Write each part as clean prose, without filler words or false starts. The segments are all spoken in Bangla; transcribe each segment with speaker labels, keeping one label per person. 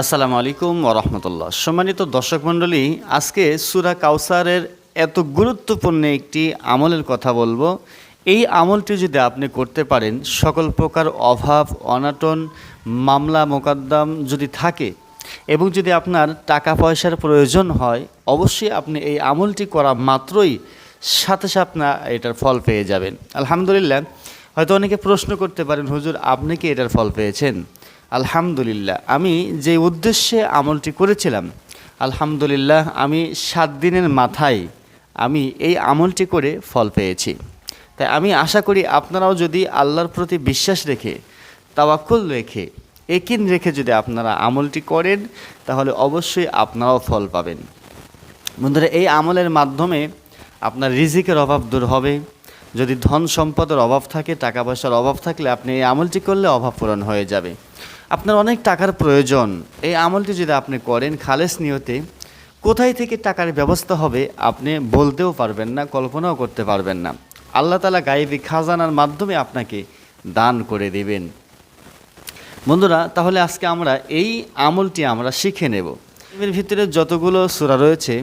Speaker 1: আসসালামু আলাইকুম ওয়া রাহমাতুল্লাহ। সম্মানিত দর্শক মণ্ডলী, আজকে সূরা কাউসারের এত গুরুত্বপূর্ণ একটি আমলের কথা বলবো। এই আমলটি যদি আপনি করতে পারেন, সকল প্রকার অভাব, অনাটন, মামলা মোকদ্দম যদি থাকে এবং যদি আপনার টাকা পয়সার প্রয়োজন হয়, অবশ্যই আপনি এই আমলটি করা মাত্রই সাথে সাথে আপনার এটার ফল পেয়ে যাবেন। আলহামদুলিল্লাহ। হয়তো অনেকে প্রশ্ন করতে পারেন, হুজুর আপনি কি এটার ফল পেয়েছেন? আলহামদুলিল্লাহ, আমি যে উদ্দেশ্যে আমলটি করেছিলাম, আলহামদুলিল্লাহ আমি 7 দিনের মাথায় আমি এই আমলটি করে ফল পেয়েছি। তাই আমি আশা করি আপনারাও যদি আল্লাহর প্রতি বিশ্বাস রেখে, তাওয়াক্কুল রেখে, ইয়াকিন রেখে যদি আপনারা আমলটি করেন, তাহলে অবশ্যই আপনারাও ফল পাবেন। বন্ধুরা, এই আমলের মাধ্যমে আপনার রিজিকের অভাব দূর হবে। যদি ধন সম্পদের অভাব থাকে, টাকা পয়সার অভাব থাকলে আপনি এই আমলটি করলে অভাব পূরণ হয়ে যাবে। আপনার অনেক টাকার প্রয়োজন, এই আমলটি যদি আপনি করেন খালেস নিয়তে, কোথায় থেকে টাকার ব্যবস্থা হবে আপনি বলতেও পারবেন না, কল্পনাও করতে পারবেন না। আল্লাহ তাআলা গায়েবী খাজানার মাধ্যমে আপনাকে দান করে দেবেন। বন্ধুরা, তাহলে আজকে আমরা এই আমলটি আমরা শিখে নেব। এর ভিতরে যতগুলো সূরা রয়েছে,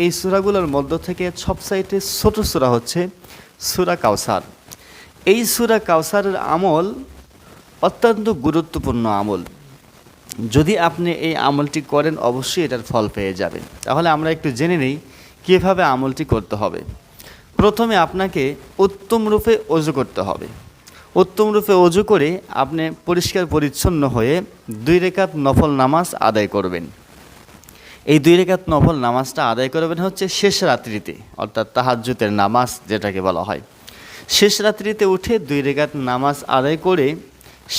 Speaker 1: এই সূরাগুলোর মধ্য থেকে সবচাইতে ছোট সূরা হচ্ছে সূরা কাউসার। এই সূরা কাউসারের আমল অত্যন্ত গুরুত্বপূর্ণ আমল। যদি আপনি এই আমলটি করেন, অবশ্যই এটার ফল পেয়ে যাবেন। তাহলে আমরা একটু জেনে নিই কীভাবে আমলটি করতে হবে। প্রথমে আপনাকে উত্তম রূপে ওযু করতে হবে। উত্তম রূপে ওযু করে আপনি পরিষ্কার পরিচ্ছন্ন হয়ে 2 রাকাত নফল নামাজ আদায় করবেন। এই 2 রাকাত নফল নামাজটা আদায় করবেন হচ্ছে শেষ রাত্রিতে, অর্থাৎ তাহাজ্জুদের নামাজ যেটাকে বলা হয়। শেষ রাত্রিতে উঠে 2 রাকাত নামাজ আদায় করে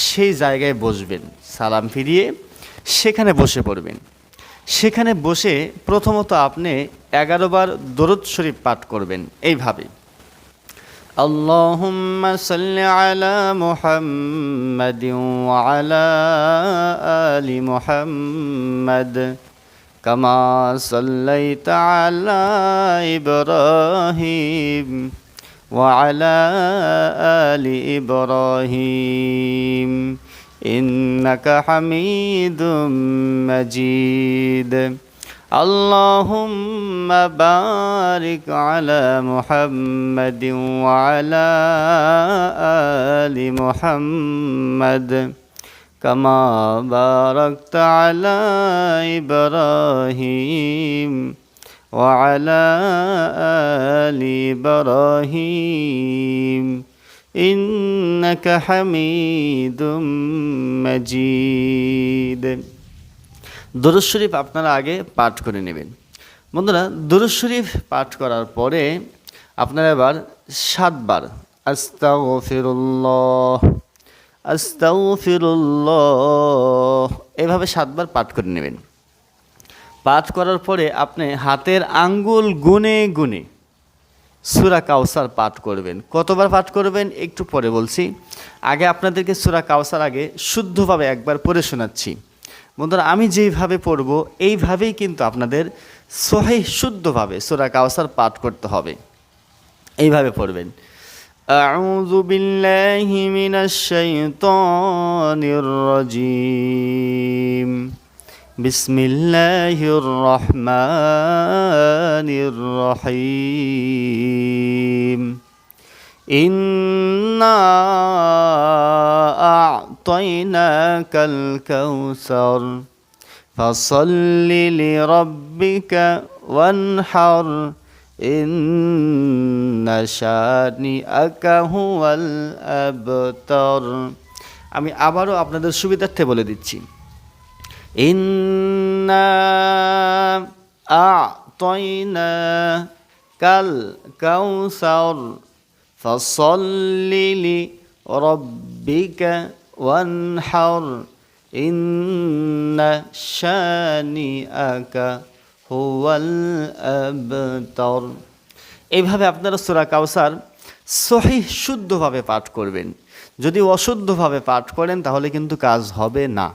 Speaker 1: সেই জায়গায় বসবেন, সালাম ফিরিয়ে সেখানে বসে পড়বেন। সেখানে বসে প্রথমত আপনি 11 বার দরুদ শরীফ পাঠ করবেন এইভাবে: আল্লাহুম্মা সাল্লি আলা মুহাম্মাদিন ওয়া আলা আলি মুহাম্মাদ কামা সাল্লাইতা আলা ইব্রাহিম ওয়া আলা আলি ইব্রাহিম ইন্নাকা হামিদুম মাজিদ। আল্লাহুম্মা বারিক আলা মুহাম্মাদিন ওয়া আলা আলি মুহাম্মাদ কামা বারাকতা আলা ইব্রাহিম ওয়া আলা আলি ইব্রাহিম ইন্নাকা হামিদুম মাজিদ। দরুদ শরীফ আপনারা আগে পাঠ করে নেবেন। বন্ধুরা, দরুদ শরীফ পাঠ করার পরে আপনারা এবার 7 বার আস্তাগফিরুল্লাহ আস্তাগফিরুল্লাহ এভাবে 7 বার পাঠ করে নেবেন। পাঠ করার পরে আপনি হাতের আঙ্গুল গুনে গুনে সূরা কাউসার পাঠ করবেন। কতবার পাঠ করবেন একটু পরে বলছি। আগে আপনাদেরকে সূরা কাউসার আগে শুদ্ধভাবে একবার পড়ে শোনাচ্ছি। বন্ধুরা, আমি যেইভাবে পড়ব এইভাবেই কিন্তু আপনাদের সহিহ শুদ্ধভাবে সূরা কাউসার পাঠ করতে হবে। এইভাবে পড়বেন: আউযু বিল্লাহি মিনাশ শাইতানির রাজীম বিসমিল্লাহির রহমানির রহিম ইন্না আ'তাইনাকাল কাউসার ফাসাল্লি লিরাব্বিকা ওয়ানহার ইন্না শানিআকা হুয়াল আবতার। আমি আবারও আপনাদের সুবিধার্থে বলে দিচ্ছি: ইন্না আ'তাইনাকাল কাউসার ফাসাল্লি লিরাব্বিকা ওয়ানহার ইন্না শানিআকা হুয়াল আবতার। এইভাবে আপনারা সূরা কাউসার সহিহ শুদ্ধভাবে পাঠ করবেন। যদি অশুদ্ধভাবে পাঠ করেন তাহলে কিন্তু কাজ হবে না।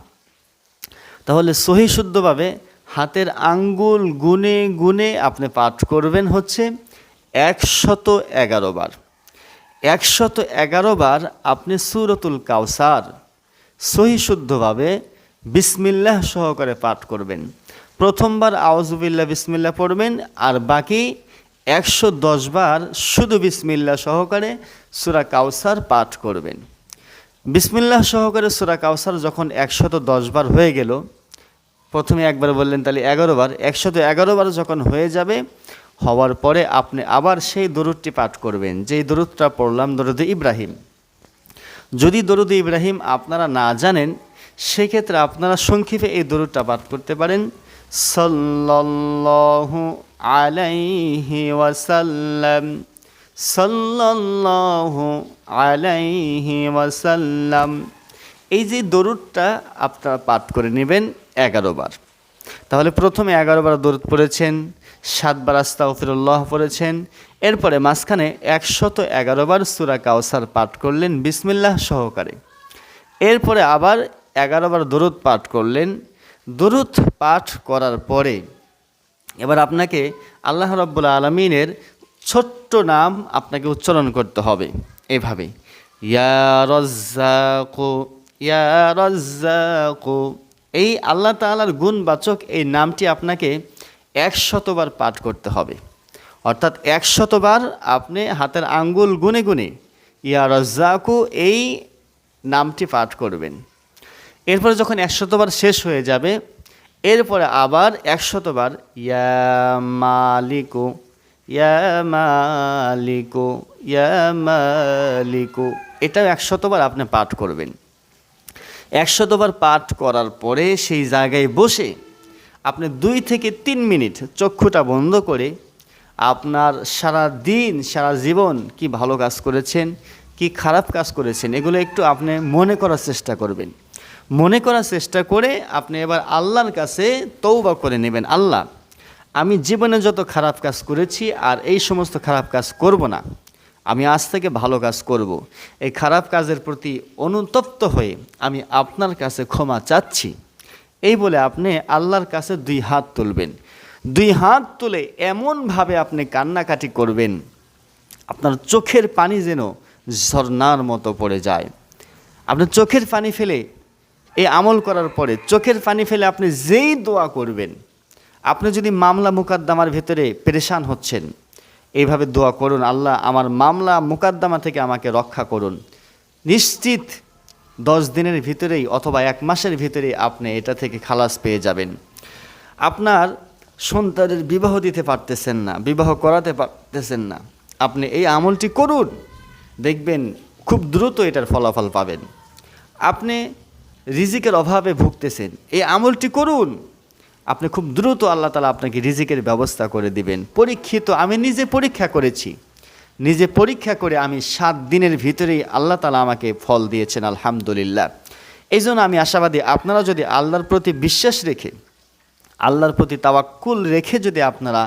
Speaker 1: তাহলে সহিহ শুদ্ধভাবে হাতের আঙ্গুল গুনে গুনে আপনি পাঠ করবেন হচ্ছে 111 বার। 111 বার আপনি সূরাতুল কাউসার সহি শুদ্ধভাবে বিসমিল্লাহ সহকারে পাঠ করবেন। প্রথমবার আউযুবিল্লাহ বিসমিল্লাহ পড়বেন, আর বাকি 110 বার শুধু বিসমিল্লাহ সহকারে সূরা কাউসার পাঠ করবেন। বিসমিল্লাহ সহকারে সূরা কাউসার যখন 110 বার হয়ে গেল, প্রথমে একবার বললেন তাহলে 11 বার, 111 বার যখন হয়ে যাবে, হওয়ার পরে আপনি আবার সেই দরুদটি পাঠ করবেন, যেই দরুদটা পড়লাম, দরুদে ইব্রাহিম। যদি দরুদে ইব্রাহিম আপনারা না জানেন, সেক্ষেত্রে আপনারা সংক্ষেপে এই দরুদটা পাঠ করতে পারেন, সাল্লাল্লাহু আলাইহি ওয়াসাল্লাম, সাল্লাল্লাহু আলাইহি ওয়াসাল্লাম। এই যে দরুদটা আপনারা পাঠ করে নেবেন 11 বার। তাহলে প্রথমে 11 বার দরুদ পড়েছেন, 7 বার আস্তাগফিরুল্লাহ পড়েছেন, এরপরে মাঝখানে 111 বার সূরা কাউসার পাঠ করলেন বিসমিল্লাহ সহকারে। এরপরে আবার 11 বার দরুদ পাঠ করলেন। দরুদ পাঠ করার পরে এবার আপনাকে আল্লাহ রাব্বুল আলামিনের ছোট্ট নাম আপনাকে উচ্চারণ করতে হবে এভাবে, ইয়া রাজ্জাকু, ইয়া রাজ্জাকু। এই আল্লাহ তাআলার গুণবাচক এই নামটি আপনাকে 100 বার পাঠ করতে হবে। অর্থাৎ 100 বার আপনি হাতের আঙ্গুল গুনে গুনে ইয়া রাজ্জাকু এই নামটি পাঠ করবেন। এরপরে যখন 100 বার শেষ হয়ে যাবে, এরপরে আবার 100 বার ইয়া মালিকু, ইয়া মালিকু, ইয়া মালিকু, এটাও 100 বার আপনি পাঠ করবেন। 100 বার পাঠ করার পরে সেই জায়গায় বসে আপনি 2 থেকে 3 মিনিট চক্ষুটা বন্ধ করে আপনার সারা দিন সারা জীবন কি ভালো কাজ করেছেন, কি খারাপ কাজ করেছেন, এগুলো একটু আপনি মনে করার চেষ্টা করবেন। মনে করার চেষ্টা করে আপনি এবার আল্লাহর কাছে তওবা করে নেবেন, আল্লাহ আমি জীবনে যত খারাপ কাজ করেছি আর এই সমস্ত খারাপ কাজ করব না, আমি আজ থেকে ভালো কাজ করব। এই খারাপ কাজের প্রতি অনুতপ্ত হয়ে আমি আপনার কাছে ক্ষমা চাচ্ছি। এই বলে আপনি আল্লাহর কাছে 2 হাত তুলবেন। 2 হাত তুলে এমনভাবে আপনি কান্নাকাটি করবেন, আপনার চোখের পানি যেন ঝর্ণার মতো পড়ে যায়। আপনি চোখের পানি ফেলে এই আমল করার পরে চোখের পানি ফেলে আপনি যেই দোয়া করবেন, আপনি যদি মামলা মুকাদ্দামার ভেতরে পেরেশান হচ্ছেন, এইভাবে দোয়া করুন, আল্লাহ আমার মামলা মুকাদ্দামা থেকে আমাকে রক্ষা করুন। নিশ্চিত 10 দিনের ভিতরেই অথবা 1 মাসের ভিতরেই আপনি এটা থেকে খালাস পেয়ে যাবেন। আপনার সন্তানের বিবাহ দিতে পারতেছেন না, বিবাহ করাতে পারতেছেন না, আপনি এই আমলটি করুন, দেখবেন খুব দ্রুত এটার ফলাফল পাবেন। আপনি রিজিকের অভাবে ভুগতেছেন, এই আমলটি করুন, আপনি খুব দ্রুত আল্লাহ তাআলা আপনাকে রিজিকের ব্যবস্থা করে দিবেন। পরীক্ষিত, আমি নিজে পরীক্ষা করেছি, নিজে পরীক্ষা করে আমি 7 দিনের ভিতরেই আল্লাহ তাআলা আমাকে ফল দিয়েছেন, আলহামদুলিল্লাহ। এই জন্য আমি আশাবাদী, আপনারা যদি আল্লাহর প্রতি বিশ্বাস রেখে, আল্লাহর প্রতি তাওয়াক্কুল রেখে যদি আপনারা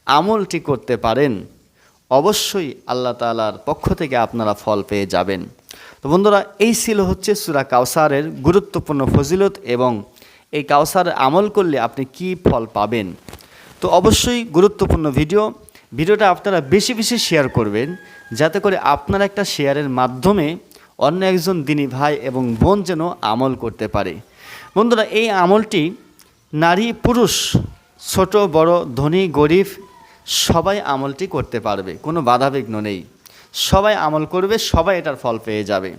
Speaker 1: আমলটি করতে পারেন, অবশ্যই আল্লাহ তাআলার পক্ষ থেকে আপনারা ফল পেয়ে যাবেন। তো বন্ধুরা, এই ছিল হচ্ছে সূরা কাউসারের গুরুত্বপূর্ণ ফজিলত এবং এই কাউসার আমল করলে আপনি কি ফল পাবেন। তো অবশ্যই গুরুত্বপূর্ণ ভিডিওটা আপনারা বেশি বেশি শেয়ার করবেন, যাতে করে আপনার একটা শেয়ারের মাধ্যমে অন্য একজন দিনী ভাই এবং বোন যেন আমল করতে পারে। বন্ধুরা, এই আমলটি নারী পুরুষ, ছোট বড়, ধনী গরিব সবাই আমলটি করতে পারবে, কোনো বাধাবিঘ্ন নেই। সবাই আমল করবে, সবাই এটার ফল পেয়ে যাবে।